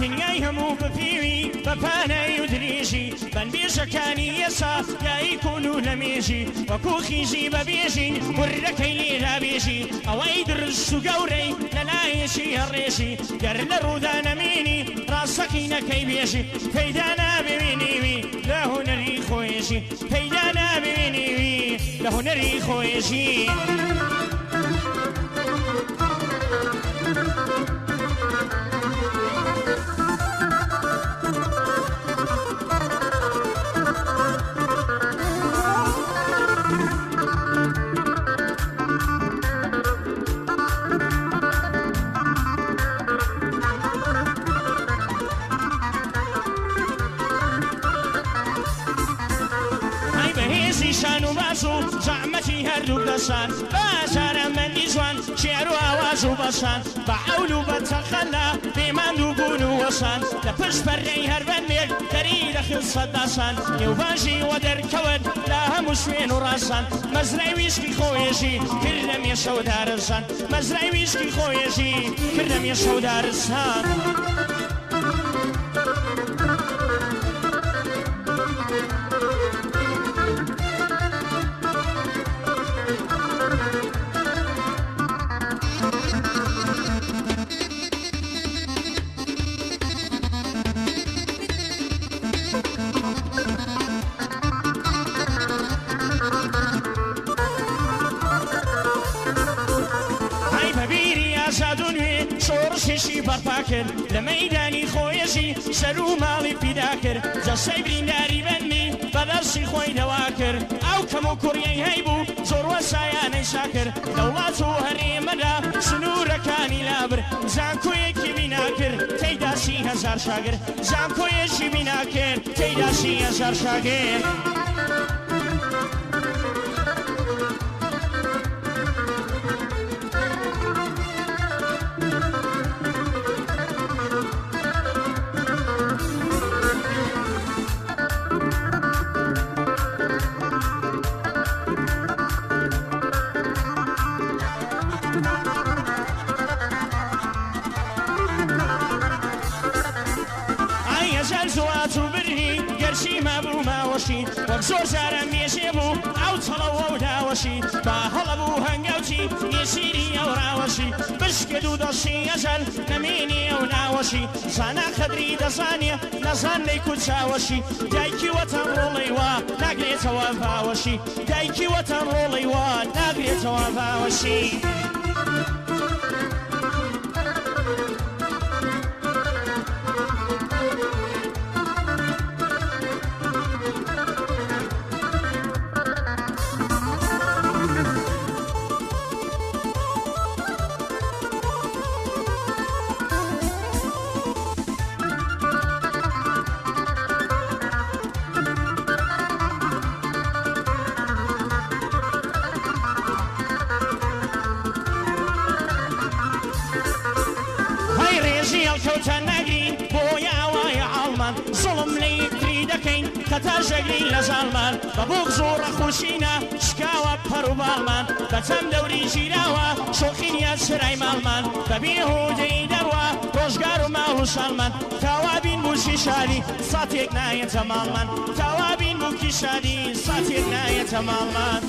دنیای هەموو بەپێوی بەپانای و درێژی بەنبێژەکانی ئێسا یایکۆن و لە مێژی وەکو خیژی بەبێژین وڕەکەی لێرابێژی ئەوەی درشت و گەورەی لەلایەشی هەڕێژی گەر لە ڕوودا نەمێنی ڕاستەقینەکەی بێژی پەیدا نابێنیوی لە هونەری خۆێژی پەیدا نابێنیوی لە هونەری خۆێژی شان و باش و زعمەتی هەردوو دەسان باشارە مەندی جوان شێر و ئاواز و بەسان بە عەول و بە چەقەلا پەیماند و بوون و وەسان لە پشت پەرەی هەر بەندێک دەری دەخست سەداسان نێوباژی وە دەرکەوت لە هەموو شوێن و ڕاستان مەزرای ویسکی خۆیێژی کرد لە مێشە و دارستان مەزرای ویسکی خۆیێژی کرد لە مێشە و دارستان شۆڕشێشی بەرپا کرد لە مەیدانی خۆیەژی سەر و ماڵی پیدا کرد جەسەی برینداری بەندی بەدەستی خۆی دەوا کرد ئەو کەم و کوڕیەی هەیبوو زۆر وەسایانەی سا کرد دەوڵات و هەرێمەدا سنوورەکانی لابر زانکۆیەکی بینا کرد تێیدا 30,000 شاگرد زانکۆیەکی بینا کرد تێیدا 30,000 شاگرد زوات و برهی گەرشی مابوو ماوەشی وەک زۆر جارە مێژێ بوو ئەو چەڵەوە و داوەشی با هەڵە بوو هەنگاوچی نێشیری ئەو ڕاوەشی بشکرد و دەشی ئەژەل نەمێنی ئەو ناوەشی زانا خەدری دەزانێ نەزانەی کوچاوەشی دایکی وەتەن ڕۆڵەی وا ناگرێتەوە باوەشی دایکی وەتەن ڕۆڵەی وا ناگرێتەوە باوەشی کەوتە نەگرین بۆ یاوایە ئاڵمان زوڵم لە یەکتری دەکەین کە تا ژەگرین لە زاڵمان بە بوغز و ڕەخوشینە شکاوە پەر و باڵمان بەچەند دەوری ژیراوە شۆخینیە سرای ماڵمان بەبێ هۆدەی دەڕوە ڕۆژگار و ماڵ و شاڵمان تاوابین بووشی شادی ساتێک نایەتە ماڵمان تاوابین بووکی شادی ساتێک نایەتە ماڵمان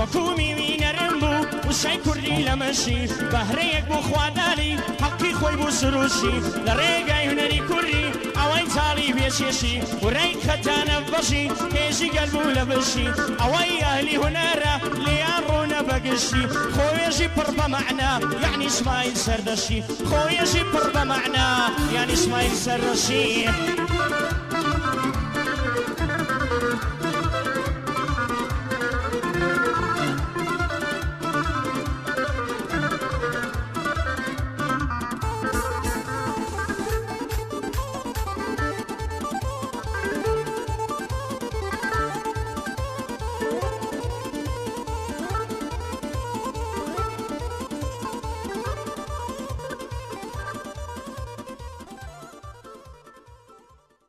وەکومی وینەرم بوو وشای کوردی لە مەشی بەهرەیەک بوو خواداری حەقی خۆی بوو سروشی لە ڕێگای هونەری کوردی ئەوەی تاڵی بێچێشی وڕێی خەتانە بەشی هێژی گەل بوو لە بشی ئەوەی ئەهلی هونەرە لێیان ڕوون خونا بقشي خويا جي بربا معنا يعني اسماعيل سردشي خويا جي بربا معنا يعني اسماعيل سردشي